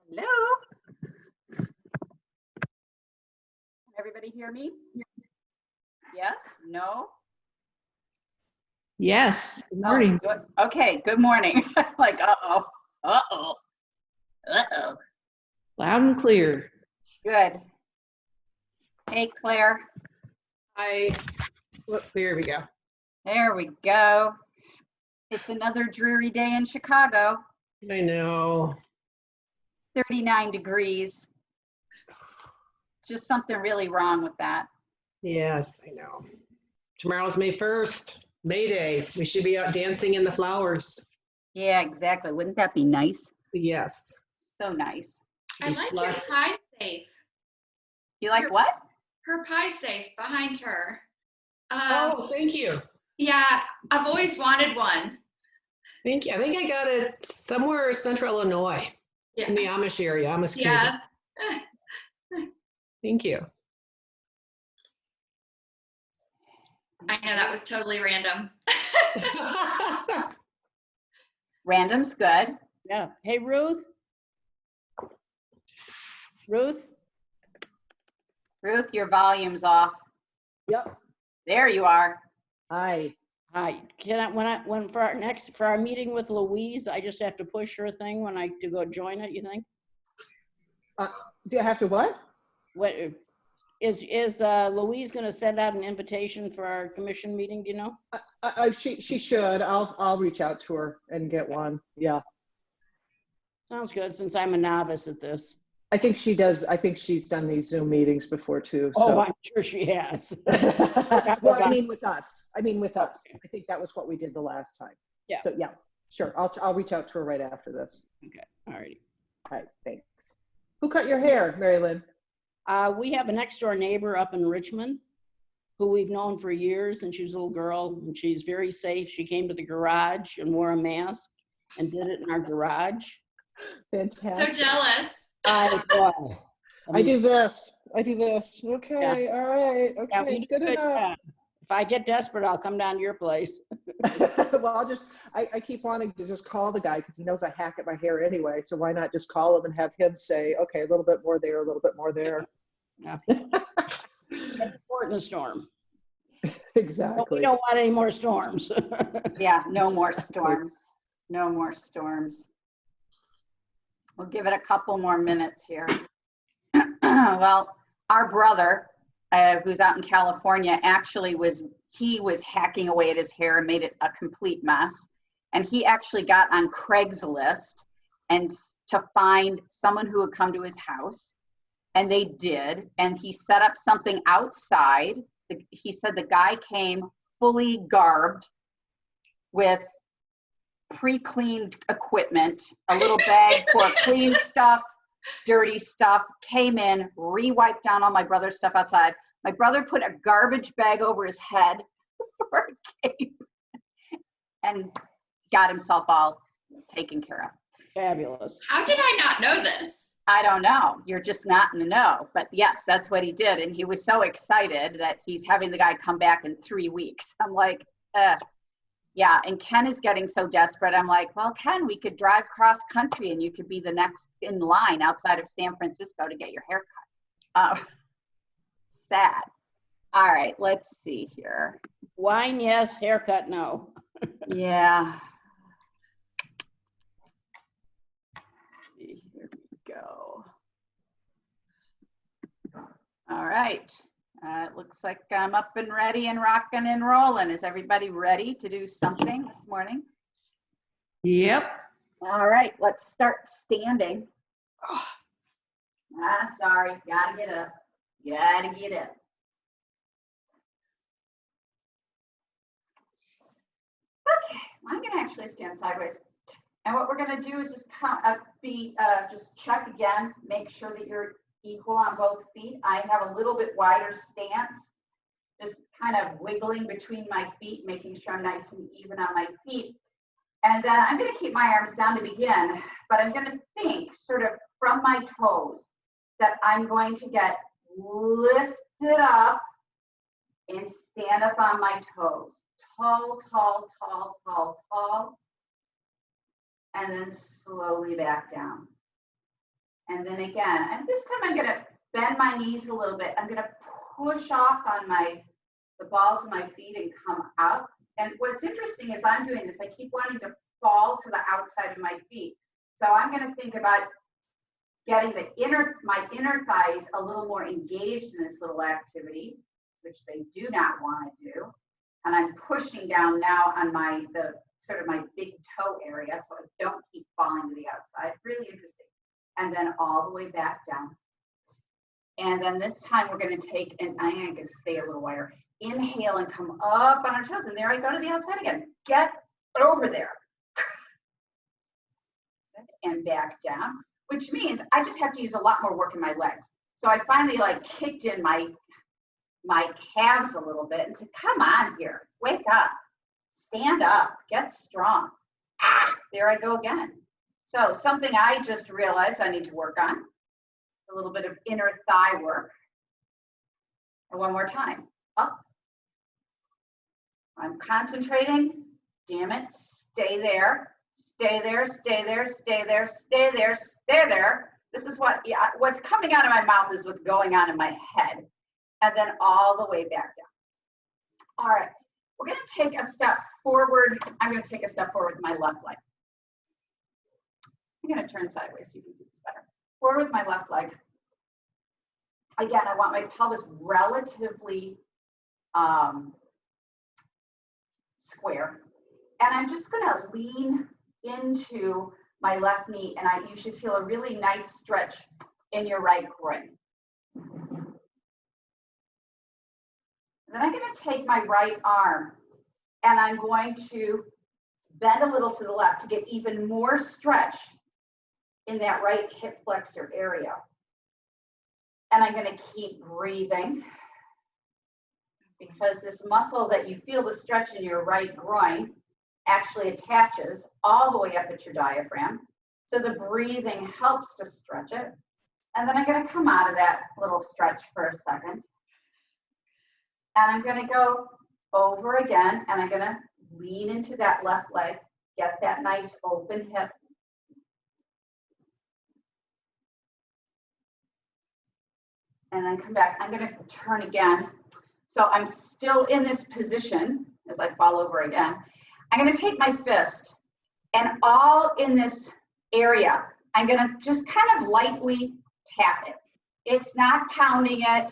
Hello? Can everybody hear me? Yes? No? Yes, good Oh, morning. good. Okay, good morning. Like, uh-oh, uh-oh, uh-oh. Loud and clear. Good. Hey, Claire. Here we go. There we go. It's another dreary day in Chicago. I know. 39 degrees. Just something really wrong with that. Yes, I know. Tomorrow's May 1st, May Day. We should be out dancing in the flowers. Yeah, exactly. Wouldn't that be nice? Yes. So nice. I like your pie safe. You like what? Her pie safe behind her. Oh, thank you. Yeah, I've always wanted one. Thank you. I think I got it somewhere central Illinois, in the Amish area, Amish community. Yeah. Thank you. I know that was totally random. Random's good. Yeah. Hey, Ruth? Ruth? Ruth, your volume's off. Yep. There you are. Hi. Hi. Can when for our meeting with Louise, I just have to push her thing when I to go join it, you think? Do I have to what? What is Louise gonna send out an invitation for our commission meeting, do you know? She should. I'll reach out to her and get one. Yeah. Sounds good, since I'm a novice at this. I think she does. I think she's done these Zoom meetings before too. Oh, So. I'm sure she has. Well, I mean with us. I think that was what we did the last time. Yeah. So yeah, sure. I'll reach out to her right after this. Okay, all righty. All right. Thanks. Who cut your hair, Mary Lynn? We have a next door neighbor up in Richmond who we've known for years, and she's a little girl, and she's very safe. She came to the garage and wore a mask and did it in our garage. Fantastic. So jealous. I do this. Okay. Yeah. All right. Okay. Yeah, It's good enough. yeah. If I get desperate, I'll come down to your place. Well, I keep wanting to just call the guy because he knows I hack at my hair anyway. So why not just call him and have him say, okay, a little bit more there, a little bit more there. Yeah. Port in a storm. Exactly. We don't want any more storms. Yeah, no more storms. No more storms. We'll give it a couple more minutes here. Well, our brother, who's out in California, actually was hacking away at his hair and made it a complete mess. And he actually got on Craigslist and to find someone who would come to his house. And they did. And he set up something outside. He said the guy came fully garbed with pre-cleaned equipment, a little bag for clean stuff, dirty stuff, came in, re-wiped down all my brother's stuff outside. My brother put a garbage bag over his head for a cape and got himself all taken care of. Fabulous. How did I not know this? I don't know. You're just not in the know. But yes, that's what he did. And he was so excited that he's having the guy come back in 3 weeks. I'm like, yeah. And Ken is getting so desperate. I'm like, well, Ken, we could drive cross country and you could be the next in line outside of San Francisco to get your hair cut. Sad. All right, let's see here. Wine, yes. Haircut, no. Yeah. Here we go. All right. It looks like I'm up and ready and rocking and rolling. Is everybody ready to do something this morning? Yep. All right, let's start standing. Oh. Sorry, gotta get up. Gotta get up. Okay, I'm gonna actually stand sideways. And what we're gonna do is just just check again, make sure that you're equal on both feet. I have a little bit wider stance, just kind of wiggling between my feet, making sure I'm nice and even on my feet. And then I'm gonna keep my arms down to begin, but I'm gonna think sort of from my toes that I'm going to get lifted up and stand up on my toes. Tall, tall, tall, tall, tall. And then slowly back down. And then again, and this time I'm gonna bend my knees a little bit. I'm gonna push off on the balls of my feet and come up. And what's interesting is I'm doing this, I keep wanting to fall to the outside of my feet. So I'm gonna think about getting my inner thighs a little more engaged in this little activity, which they do not want to do. And I'm pushing down now on the sort of my big toe area, so I don't keep falling to the outside. Really interesting. And then all the way back down. And then this time we're going to take, and I'm going to stay a little wider. Inhale and come up on our toes, and there I go to the outside again. Get over there. And back down, which means I just have to use a lot more work in my legs. So I finally like kicked in my calves a little bit and said, come on here, wake up, stand up, get strong. There I go again. So something I just realized I need to work on, a little bit of inner thigh work. And one more time, up. I'm concentrating, damn it, stay there. Stay there, stay there, stay there, stay there, stay there. This is what's coming out of my mouth is what's going on in my head. And then all the way back down. All right, we're gonna take a step forward. I'm gonna take a step forward with my left leg. I'm gonna turn sideways so you can see this better. Forward with my left leg. Again, I want my pelvis relatively square. And I'm just gonna lean into my left knee, and you should feel a really nice stretch in your right groin. Then I'm going to take my right arm and I'm going to bend a little to the left to get even more stretch in that right hip flexor area. And I'm going to keep breathing because this muscle that you feel the stretch in your right groin actually attaches all the way up at your diaphragm. So the breathing helps to stretch it. And then I'm going to come out of that little stretch for a second. And I'm going to go over again, and I'm going to lean into that left leg, get that nice open hip. And then come back. I'm going to turn again. So I'm still in this position as I fall over again. I'm going to take my fist, and all in this area, I'm going to just kind of lightly tap it. It's not pounding it.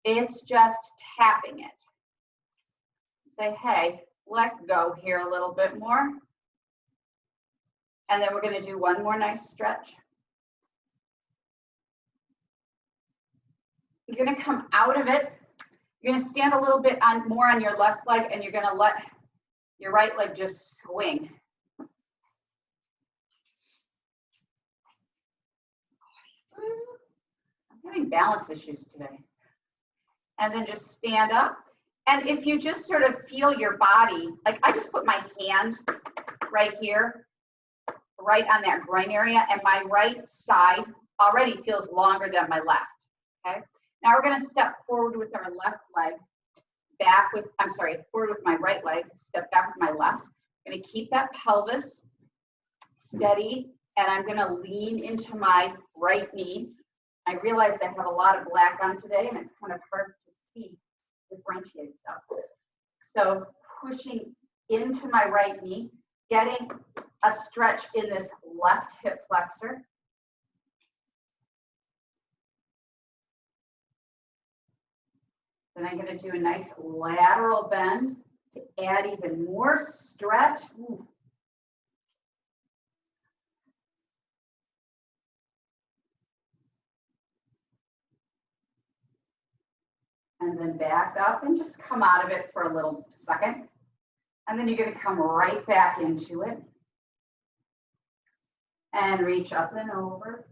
It's just tapping it. Say, hey, let go here a little bit more. And then we're going to do one more nice stretch. You're going to come out of it. You're going to stand a little bit more on your left leg, and you're going to let your right leg just swing. I'm having balance issues today. And then just stand up. And if you just sort of feel your body, like I just put my hand right here, right on that groin area, and my right side already feels longer than my left, okay? Now we're gonna step forward with our left leg, forward with my right leg, step back with my left. I'm gonna keep that pelvis steady, and I'm gonna lean into my right knee. I realize I have a lot of black on today, and it's kind of hard to see, differentiate stuff. So pushing into my right knee, getting a stretch in this left hip flexor. Then I'm going to do a nice lateral bend to add even more stretch. Ooh. And then back up and just come out of it for a little second. And then you're going to come right back into it. And reach up and over.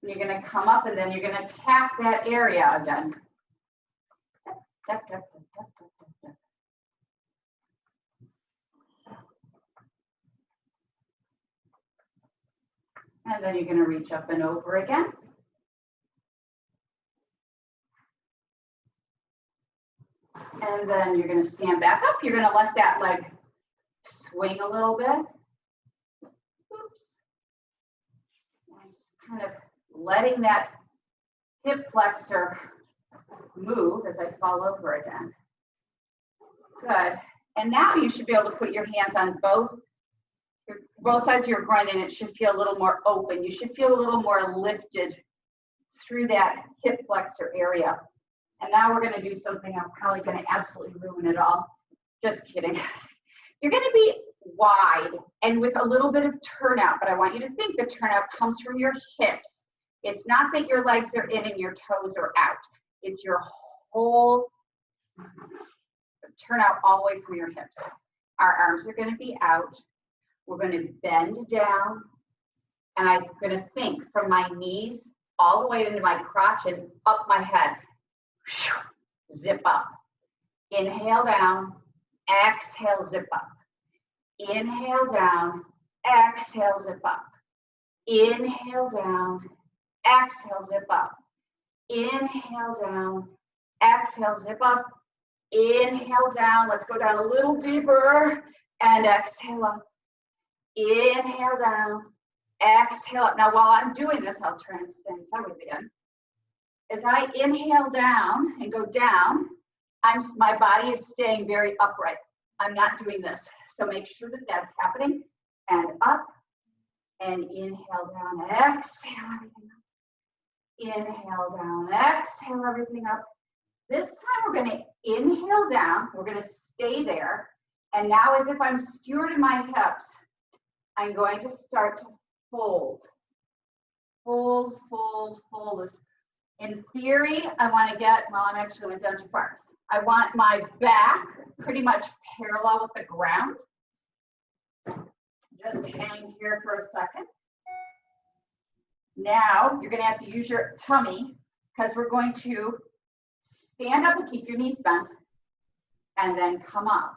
And you're going to come up, and then you're going to tap that area again. Tap, tap, tap, tap, tap, tap, tap. And then you're going to reach up and over again. And then you're going to stand back up. You're going to let that leg swing a little bit. Oops. And just kind of letting that hip flexor move as I fall over again. Good. And now you should be able to put your hands on both sides of your groin, and it should feel a little more open. You should feel a little more lifted through that hip flexor area. And now we're going to do something I'm probably going to absolutely ruin it all. Just kidding. You're going to be wide and with a little bit of turnout, but I want you to think the turnout comes from your hips. It's not that your legs are in and your toes are out. It's your whole turnout all the way from your hips. Our arms are going to be out. We're going to bend down, and I'm going to think from my knees all the way into my crotch and up my head. Zip up. Inhale down, exhale, zip up. Inhale down, exhale, zip up. Inhale down, exhale, zip up. Inhale down, exhale, zip up. Inhale down, let's go down a little deeper, and exhale up. Inhale down, exhale up. Now while I'm doing this, I'll stand sideways again. As I inhale down and go down, my body is staying very upright. I'm not doing this. So make sure that that's happening. And up, and inhale down, exhale everything up. Inhale down, exhale everything up. This time we're going to inhale down. We're going to stay there. And now as if I'm skewered in my hips, I'm going to start to fold. Fold, fold, fold. In theory, I want to get, well, I'm actually went down too far. I want my back pretty much parallel with the ground. Just hang here for a second. Now, you're going to have to use your tummy because we're going to stand up and keep your knees bent and then come up.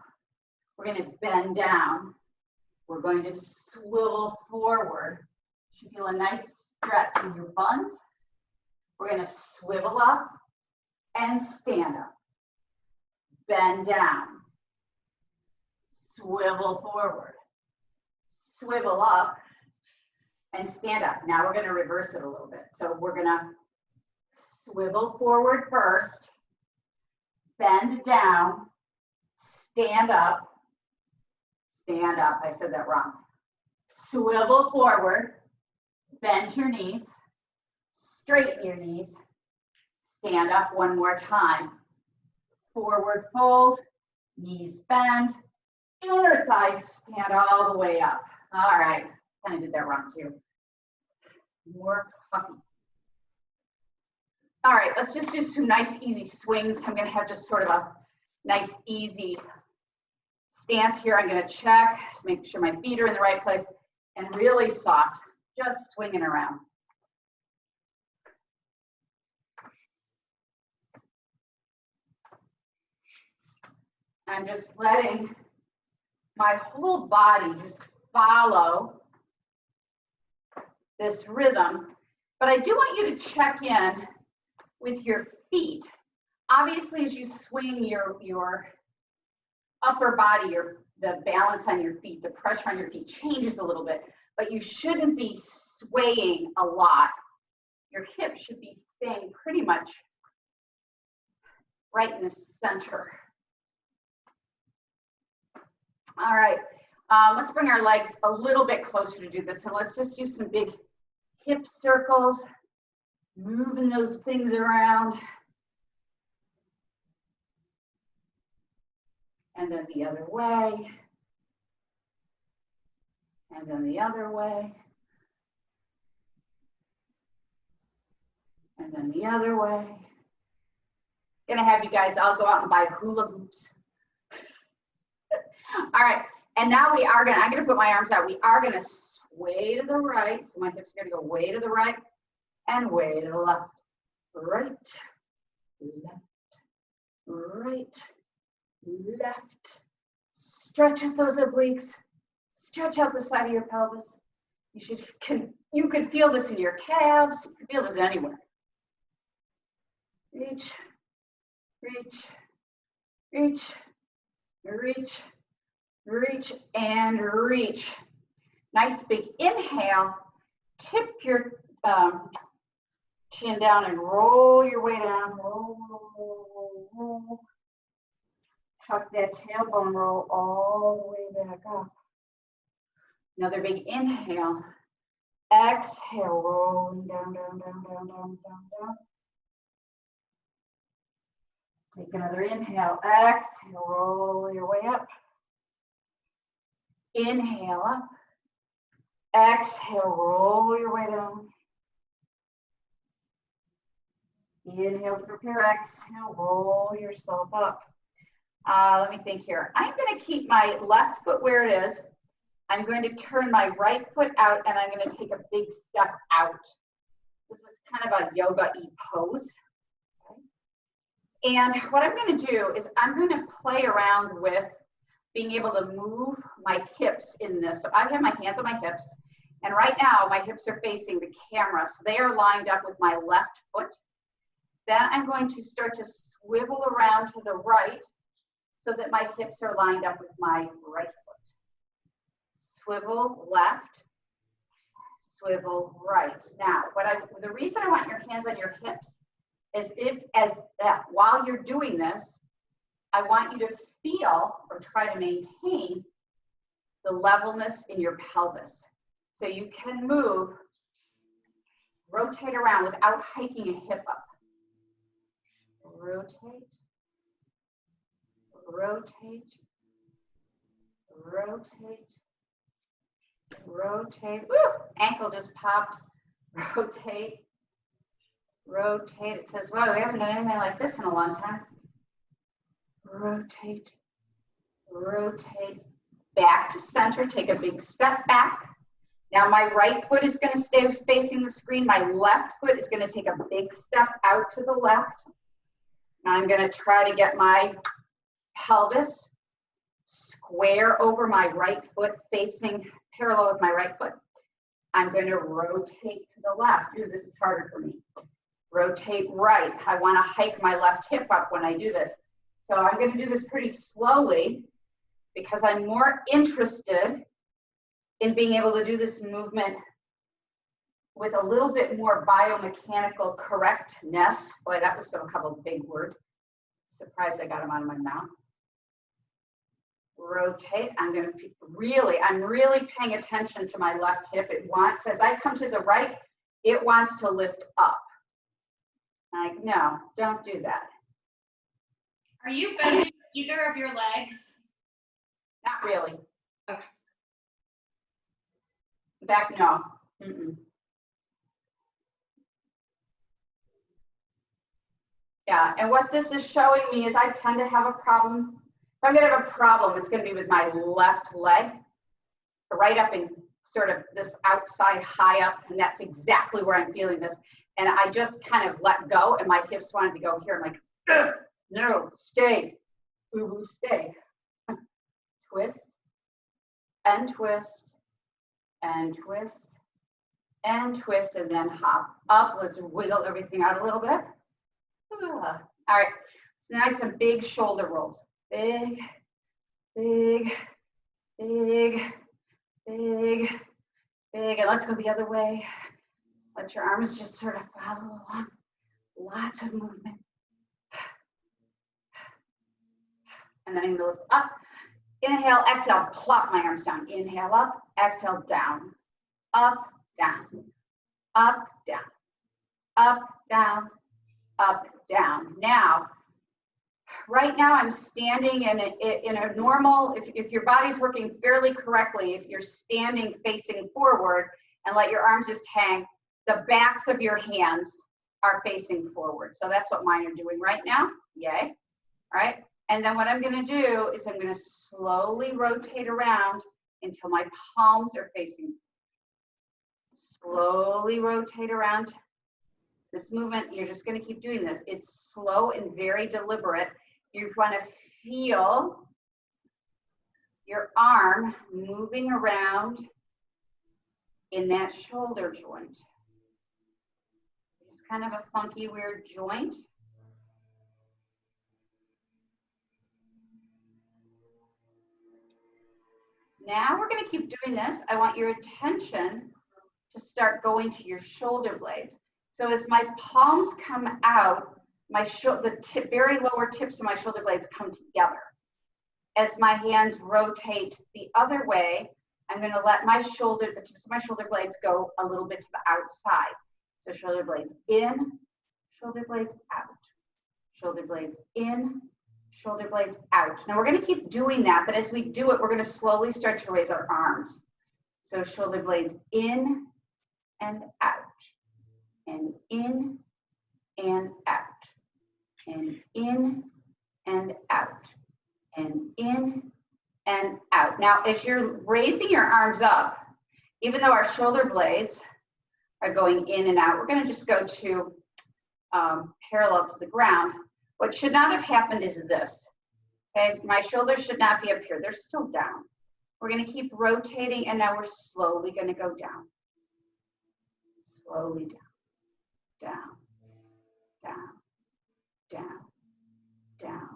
We're going to bend down. We're going to swivel forward. You should feel a nice stretch in your buns. We're going to swivel up and stand up. Bend down. Swivel forward. Swivel up and stand up. Now we're going to reverse it a little bit. So we're going to swivel forward first, bend down, stand up. Stand up. I said that wrong. Swivel forward, bend your knees, straighten your knees, stand up one more time. Forward fold, knees bend, inner thighs stand all the way up. All right, kind of did that wrong too. More coffee. All right, let's just do some nice easy swings. I'm gonna have just sort of a nice easy stance here. I'm gonna check to make sure my feet are in the right place and really soft, just swinging around. I'm just letting my whole body just follow this rhythm. But I do want you to check in with your feet. Obviously, as you swing your upper body, the balance on your feet, the pressure on your feet changes a little bit, but you shouldn't be swaying a lot. Your hips should be staying pretty much right in the center. All right, let's bring our legs a little bit closer to do this. So let's just do some big hip circles, moving those things around. And then the other way. And then the other way. And then the other way. Gonna have you guys all go out and buy hula hoops. All right, and now I'm gonna put my arms out. We are gonna sway to the right. So my hips are gonna go way to the right and way to the left. Right, left, right, left. Stretch out those obliques. Stretch out the side of your pelvis. You could feel this in your calves. You could feel this anywhere. Reach, reach, reach, reach. reach and reach. Nice big inhale. Tip your chin down and roll your way down. Roll, roll, roll, roll. Tuck that tailbone, roll all the way back up. Another big inhale. Exhale, rolling down, down, down, down, down, down, down. Take another inhale. Exhale, roll your way up. Inhale up. Exhale, roll your way down. Inhale to prepare. Exhale, roll yourself up. Let me think here. I'm going to keep my left foot where it is. I'm going to turn my right foot out and I'm going to take a big step out. This is kind of a yoga-y pose. Okay. And what I'm going to do is I'm going to play around with being able to move my hips in this. So I have my hands on my hips. And right now my hips are facing the camera. So they are lined up with my left foot. Then I'm going to start to swivel around to the right so that my hips are lined up with my right foot. Swivel left, swivel right. Now, the reason I want your hands on your hips is while you're doing this, I want you to feel or try to maintain the levelness in your pelvis. So you can move, rotate around without hiking a hip up. Rotate, rotate, rotate, rotate. Woo! Ankle just popped. Rotate, rotate. It says, wow, we haven't done anything like this in a long time. Rotate, rotate. Back to center. Take a big step back. Now my right foot is going to stay facing the screen. My left foot is going to take a big step out to the left. Now I'm going to try to get my pelvis square over my right foot, facing parallel with my right foot. I'm going to rotate to the left. Ooh, this is harder for me. Rotate right. I want to hike my left hip up when I do this. So I'm going to do this pretty slowly because I'm more interested in being able to do this movement with a little bit more biomechanical correctness. Boy, that was a couple of big words. Surprised I got them out of my mouth. Rotate. I'm really paying attention to my left hip. It wants, as I come to the right, it wants to lift up. Like, no, don't do that. Are you bending either of your legs? Not really. Okay. Back, no. Mm-mm. Yeah, and what this is showing me is I tend to have a problem. If I'm going to have a problem, it's going to be with my left leg, right up in sort of this outside high up, and that's exactly where I'm feeling this. And I just kind of let go, and my hips wanted to go here. I'm like, ugh, no, stay, boo-boo, stay. Twist, and twist, and twist, and twist, and then hop up. Let's wiggle everything out a little bit. All right, so now some big shoulder rolls. Big, big, big, big, big. And let's go the other way. Let your arms just sort of follow along. Lots of movement. And then I'm gonna lift up. Inhale, exhale, plop my arms down. Inhale up, exhale, down. Up, down. Up, down. Up, down. Up, down. Now, right now I'm standing in a normal, if your body's working fairly correctly, if you're standing facing forward and let your arms just hang, the backs of your hands are facing forward. So that's what mine are doing right now. Yay. All right. And then what I'm going to do is I'm going to slowly rotate around until my palms are facing. Slowly rotate around. This movement, you're just going to keep doing this. It's slow and very deliberate. You want to feel your arm moving around in that shoulder joint. It's kind of a funky, weird joint. Now we're going to keep doing this. I want your attention to start going to your shoulder blades. So as my palms come out, the very lower tips of my shoulder blades come together. As my hands rotate the other way, I'm going to let the tips of my shoulder blades go a little bit to the outside. So shoulder blades in, shoulder blades out, shoulder blades in, shoulder blades out. Now we're going to keep doing that, but as we do it, we're going to slowly start to raise our arms. So shoulder blades in and out, and in and out, and in and out, and in and out. Now, as you're raising your arms up, even though our shoulder blades are going in and out, we're going to just go to parallel to the ground. What should not have happened is this. Okay, my shoulders should not be up here. They're still down. We're going to keep rotating, and now we're slowly going to go down. Slowly down, down, down, down, down.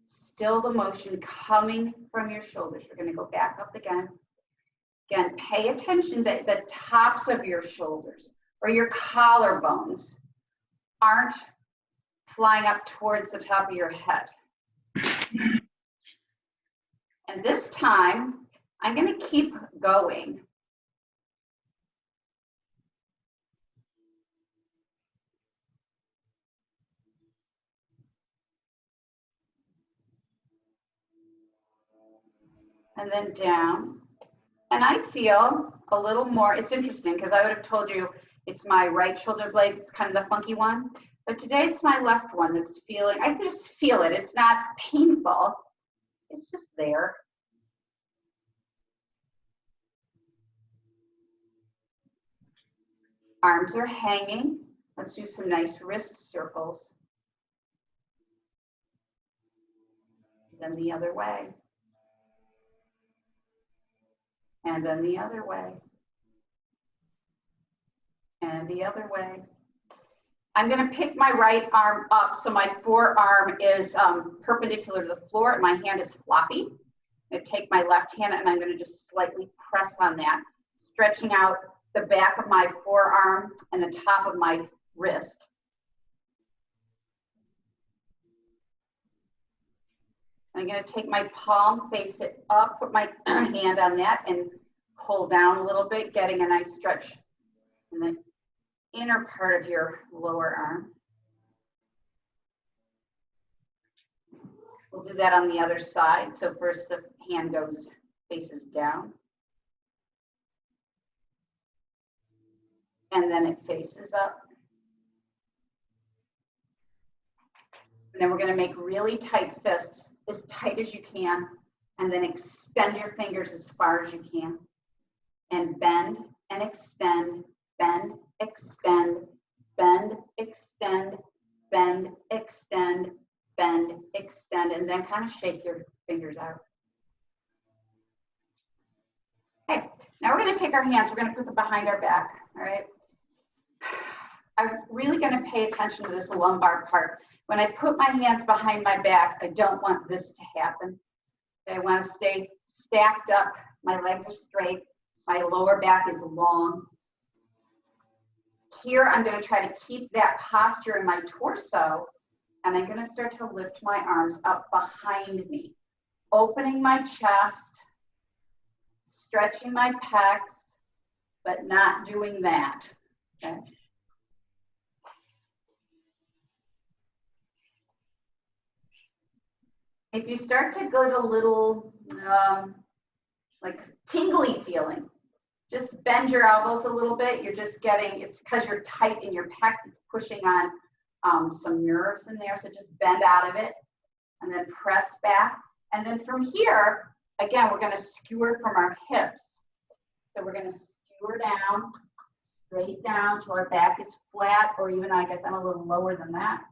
Still the motion coming from your shoulders. We're going to go back up again. Again, pay attention that the tops of your shoulders or your collarbones aren't flying up towards the top of your head. And this time, I'm going to keep going. And then down. And I feel a little more, it's interesting because I would have told you it's my right shoulder blade, it's kind of the funky one. But today it's my left one that's feeling, I can just feel it. It's not painful, it's just there. Arms are hanging. Let's do some nice wrist circles. Then the other way. And then the other way. And the other way. I'm going to pick my right arm up so my forearm is perpendicular to the floor and my hand is floppy. I'm going to take my left hand and I'm going to just slightly press on that, stretching out the back of my forearm and the top of my wrist. I'm going to take my palm, face it up, put my hand on that and pull down a little bit, getting a nice stretch in the inner part of your lower arm. We'll do that on the other side. So first the hand faces down. And then it faces up. And then we're going to make really tight fists, as tight as you can, and then extend your fingers as far as you can. And bend and extend, bend, extend, bend, extend, bend, extend, bend, extend, and then kind of shake your fingers out. Okay, now we're going to take our hands, we're going to put them behind our back, all right? I'm really going to pay attention to this lumbar part. When I put my hands behind my back, I don't want this to happen. I want to stay stacked up. My legs are straight. My lower back is long. Here, I'm going to try to keep that posture in my torso, and I'm going to start to lift my arms up behind me, opening my chest, stretching my pecs, but not doing that. Okay. If you start to get a little like tingly feeling, just bend your elbows a little bit. You're just getting, it's because you're tight in your pecs, it's pushing on some nerves in there. So just bend out of it and then press back. And then from here, again, we're going to skewer from our hips. So we're going to skewer down, straight down till our back is flat, or even I guess I'm a little lower than that.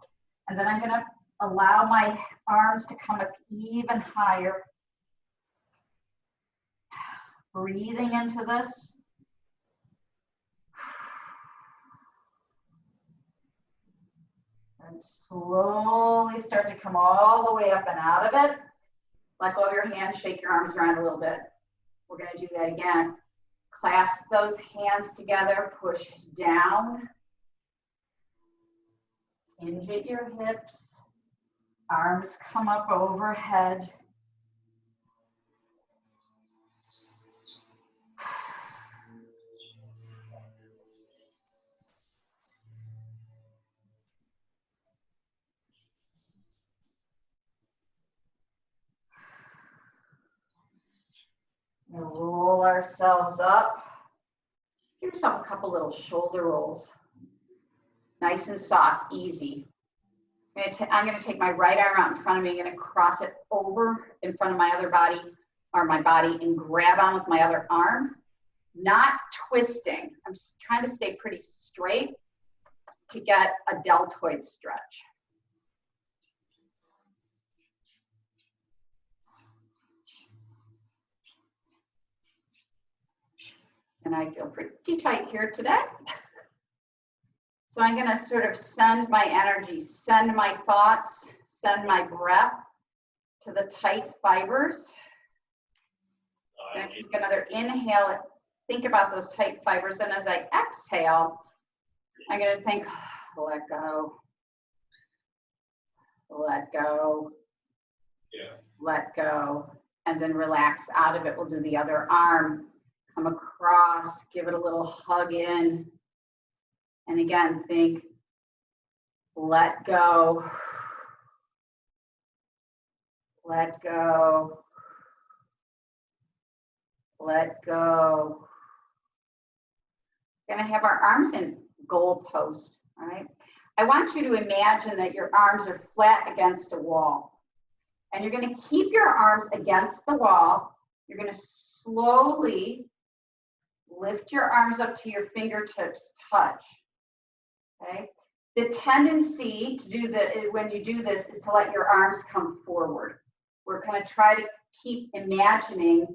And then I'm going to allow my arms to come up even higher. Breathing into this. And slowly start to come all the way up and out of it. Let go of your hands, shake your arms around a little bit. We're going to do that again. Clasp those hands together, push down. Hinge at your hips. Arms come up overhead. We'll roll ourselves up. Give yourself a couple little shoulder rolls. Nice and soft, easy. I'm going to take my right arm out in front of me. I'm going to cross it over in front of my other body, or my body, and grab on with my other arm. Not twisting. I'm trying to stay pretty straight to get a deltoid stretch. And I feel pretty tight here today. So I'm going to sort of send my energy, send my thoughts, send my breath to the tight fibers. I'm going to take another inhale, think about those tight fibers. And as I exhale, I'm going to think, let go, let go, let go, and then relax out of it. We'll do the other arm. Come across, give it a little hug in. And again, think, let go, let go, let go. We're gonna have our arms in goal pose, all right? I want you to imagine that your arms are flat against a wall. And you're gonna keep your arms against the wall. You're gonna slowly lift your arms up to your fingertips touch, okay? The tendency to do when you do this is to let your arms come forward. We're gonna try to keep imagining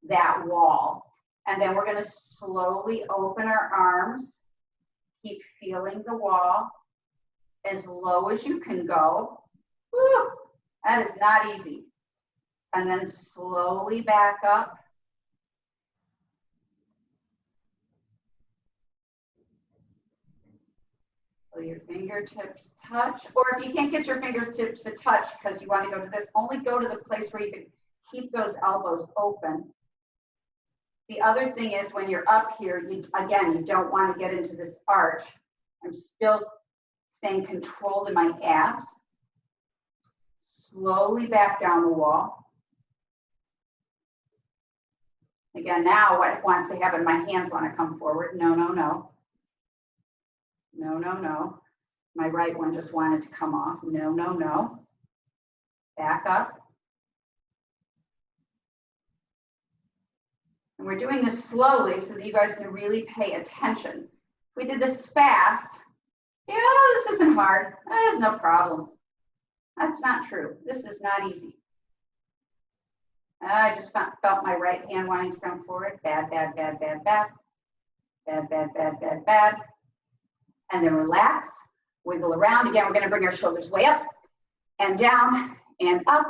that wall. And then we're gonna slowly open our arms, keep feeling the wall as low as you can go. Woo, that is not easy. And then slowly back up. So your fingertips touch, or if you can't get your fingertips to touch because you want to go to this, only go to the place where you can keep those elbows open. The other thing is when you're up here, you don't want to get into this arch. I'm still staying controlled in my abs. Slowly back down the wall. Again, now what wants to happen, my hands want to come forward. No, no, no. No, no, no. My right one just wanted to come off. No, no, no. Back up. And we're doing this slowly so that you guys can really pay attention. If we did this fast, yeah, this isn't hard. There's no problem. That's not true. This is not easy. I just felt my right hand wanting to come forward. Bad, bad, bad, bad, bad. Bad, bad, bad, bad, bad. And then relax, wiggle around. Again, we're going to bring our shoulders way up and down and up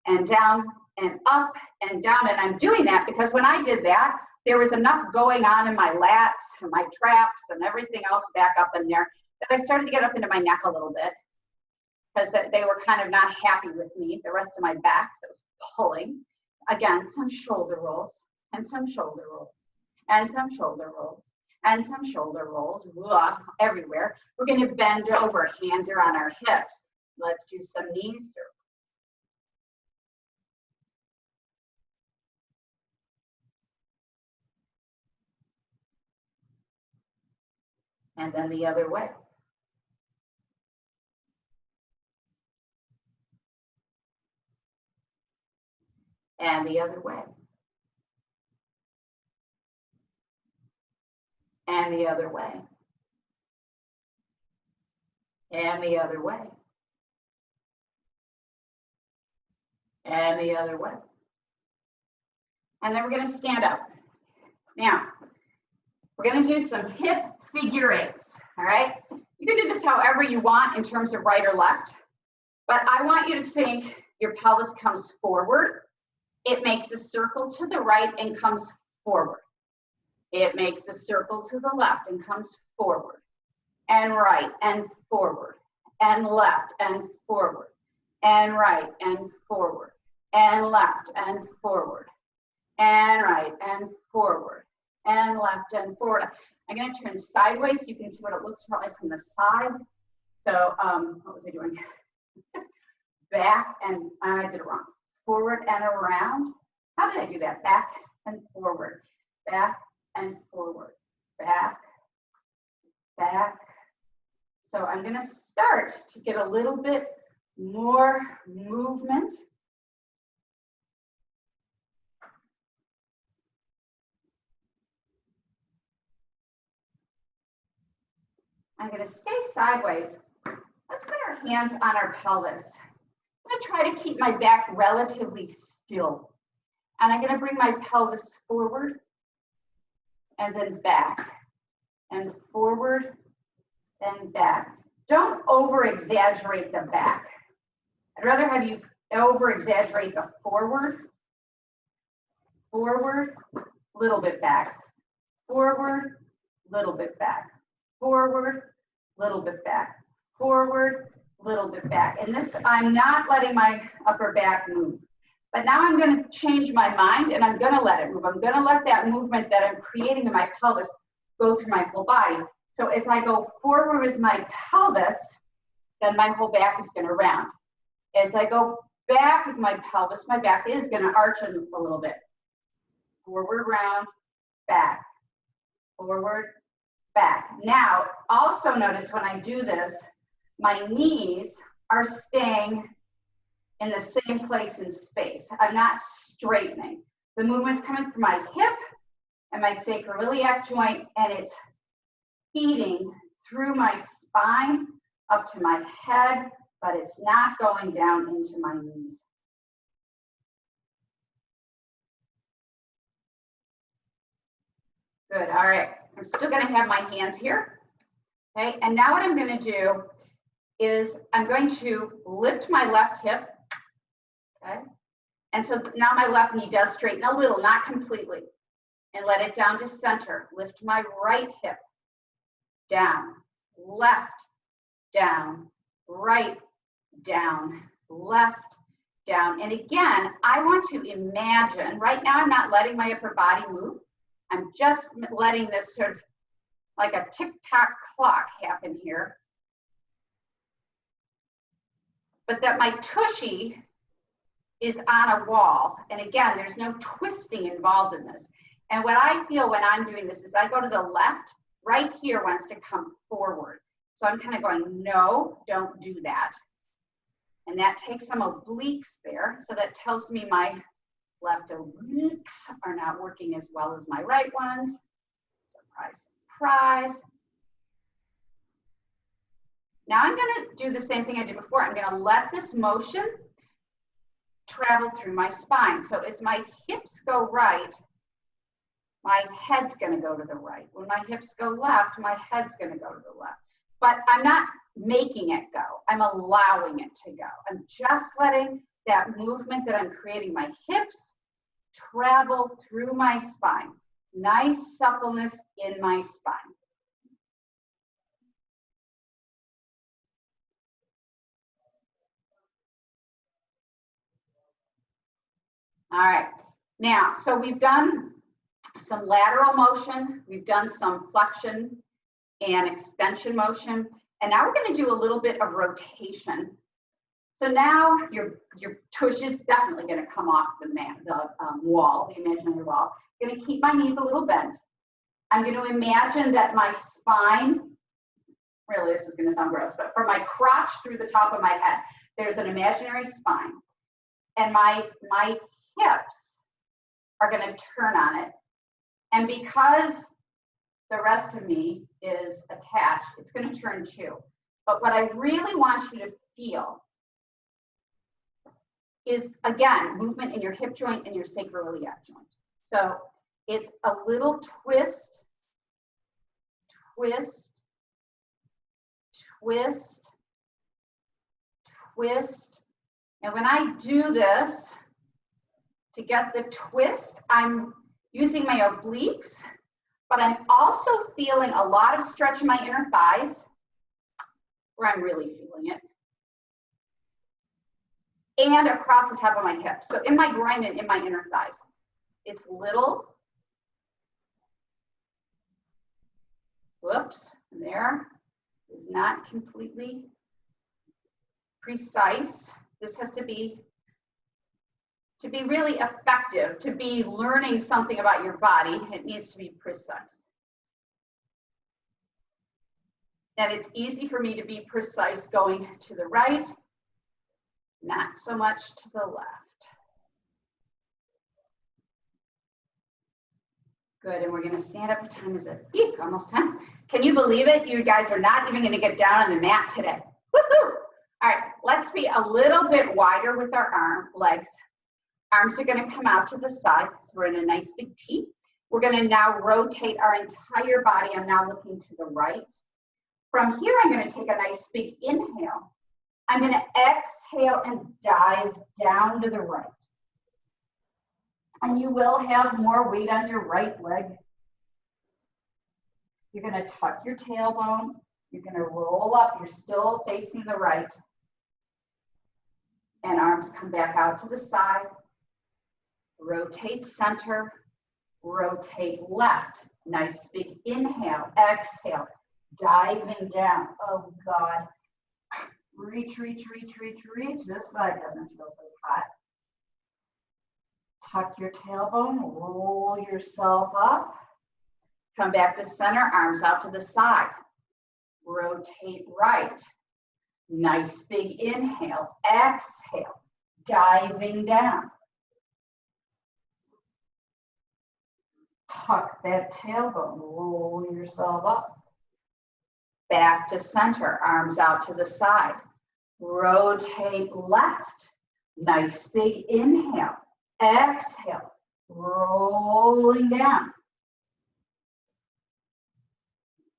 and down and up and down. And I'm doing that because when I did that, there was enough going on in my lats and my traps and everything else back up in there that I started to get up into my neck a little bit because they were kind of not happy with me. The rest of my back, so it was pulling. Again, some shoulder rolls and some shoulder rolls and some shoulder rolls. And some shoulder rolls, everywhere. We're going to bend over, hands are on our hips. Let's do some knee circles. And then the other way. And the other way. And the other way. And the other way. And the other way. And then we're going to stand up. Now, we're going to do some hip figure eights, all right? You can do this however you want in terms of right or left, but I want you to think your pelvis comes forward It makes a circle to the right and comes forward. It makes a circle to the left and comes forward and right and forward and left and forward and right and forward and left and forward and right and forward and left and forward. I'm going to turn sideways so you can see what it looks like from the side. So what was I doing? Back and I did it wrong. Forward and around. How did I do that? Back and forward. Back and forward. Back. Back. So I'm going to start to get a little bit more movement. I'm going to stay sideways. Let's put our hands on our pelvis. I'm going to try to keep my back relatively still. And I'm going to bring my pelvis forward and then back and forward and back. Don't over-exaggerate the back. I'd rather have you over-exaggerate the forward, little bit back, forward, little bit back, forward, little bit back, forward, little bit back. And this, I'm not letting my upper back move. But now I'm going to change my mind and I'm going to let it move. I'm going to let that movement that I'm creating in my pelvis go through my whole body. So as I go forward with my pelvis, then my whole back is going to round. As I go back with my pelvis, my back is going to arch a little bit. Forward, round, back, forward, back. Now, also notice when I do this, my knees are staying in the same place in space. I'm not straightening. The movement's coming from my hip and my sacroiliac joint, and it's feeding through my spine up to my head, but it's not going down into my knees. Good, all right. I'm still gonna have my hands here, okay? And now what I'm gonna do is I'm going to lift my left hip, okay? And so now my left knee does straighten a little, not completely, and let it down to center. Lift my right hip, down, left, down, right, down, left, down. And again, I want to imagine, right now I'm not letting my upper body move. I'm just letting this sort of like a tick-tock clock happen here. But that my tushy is on a wall. And again, there's no twisting involved in this. And what I feel when I'm doing this is I go to the left, right here wants to come forward. So I'm kind of going, no, don't do that. And that takes some obliques there. So that tells me my left obliques are not working as well as my right ones. Surprise, surprise. Now I'm going to do the same thing I did before. I'm going to let this motion travel through my spine. So as my hips go right, my head's going to go to the right. When my hips go left, my head's going to go to the left. But I'm not making it go. I'm allowing it to go. I'm just letting that movement that I'm creating my hips travel through my spine. Nice suppleness in my spine. All right, now, so we've done some lateral motion, we've done some flexion and extension motion, and now we're going to do a little bit of rotation. So now your tush is definitely going to come off the wall, the imaginary wall. I'm going to keep my knees a little bent. I'm going to imagine that my spine, really this is going to sound gross, but from my crotch through the top of my head, there's an imaginary spine. And my hips are going to turn on it. And because the rest of me is attached, it's going to turn too. But what I really want you to feel is, again, movement in your hip joint and your sacroiliac joint. So it's a little twist, twist, twist, twist. And when I do this, To get the twist, I'm using my obliques, but I'm also feeling a lot of stretch in my inner thighs, where I'm really feeling it, and across the top of my hips. So in my groin and in my inner thighs. It's little. Whoops, there is not completely precise. This has to be really effective, to be learning something about your body, it needs to be precise. And it's easy for me to be precise going to the right, not so much to the left. Good, and we're gonna stand up. What time is it? Eek, almost 10. Can you believe it? You guys are not even gonna get down on the mat today. Woohoo! All right, let's be a little bit wider with our legs. Arms are gonna come out to the side, so we're in a nice big T. We're gonna now rotate our entire body. I'm now looking to the right. From here, I'm gonna take a nice big inhale. I'm gonna exhale and dive down to the right. And you will have more weight on your right leg. You're gonna tuck your tailbone. You're gonna roll up. You're still facing the right. And arms come back out to the side. Rotate center. Rotate left. Nice big inhale. Exhale. Diving down. Oh God. Reach, reach, reach, reach, reach. This side doesn't feel so hot. Tuck your tailbone, roll yourself up. Come back to center, arms out to the side. Rotate right. Nice big inhale, exhale, diving down. Tuck that tailbone, roll yourself up. Back to center, arms out to the side. Rotate left. Nice big inhale. Exhale, rolling down.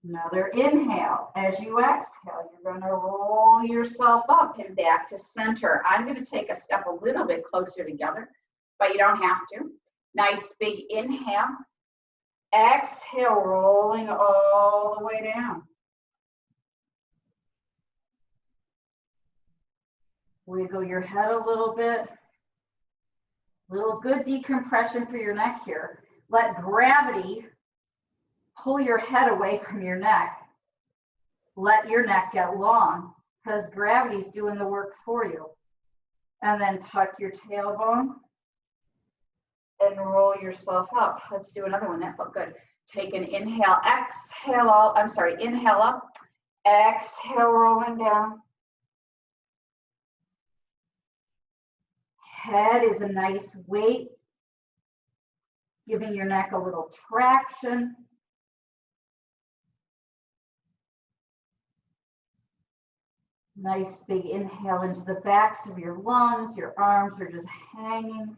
Another inhale. As you exhale, you're going to roll yourself up and back to center. I'm going to take a step a little bit closer together, but you don't have to. Nice big inhale. Exhale, rolling all the way down. Wiggle your head a little bit. Little good decompression for your neck here. Let gravity pull your head away from your neck. Let your neck get long because gravity's doing the work for you. And then tuck your tailbone and roll yourself up. Let's do another one. That felt good. Take an inhale, exhale, inhale up, exhale, rolling down. Head is a nice weight, giving your neck a little traction. Nice big inhale into the backs of your lungs. Your arms are just hanging.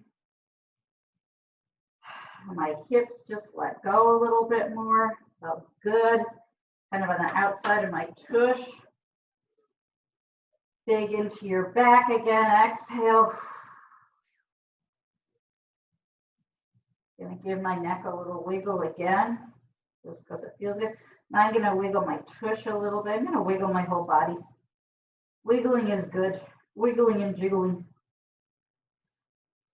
My hips just let go a little bit more. Felt good. Kind of on the outside of my tush. Big into your back again. Exhale. Gonna give my neck a little wiggle again, just because it feels good. Now I'm gonna wiggle my tush a little bit. I'm gonna wiggle my whole body. Wiggling is good. Wiggling and jiggling.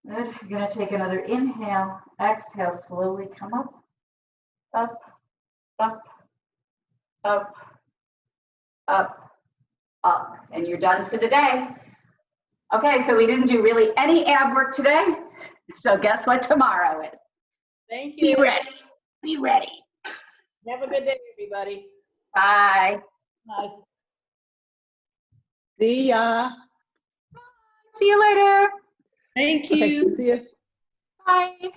Good. You're gonna take another inhale. Exhale, slowly come up, up, up, up, up, up. And you're done for the day. Okay, so we didn't do really any ab work today. So guess what tomorrow is? Thank you. Be ready. Be ready. Have a good day, everybody. Bye. Bye. See ya. See you later. Thank Okay, you. see ya. Bye.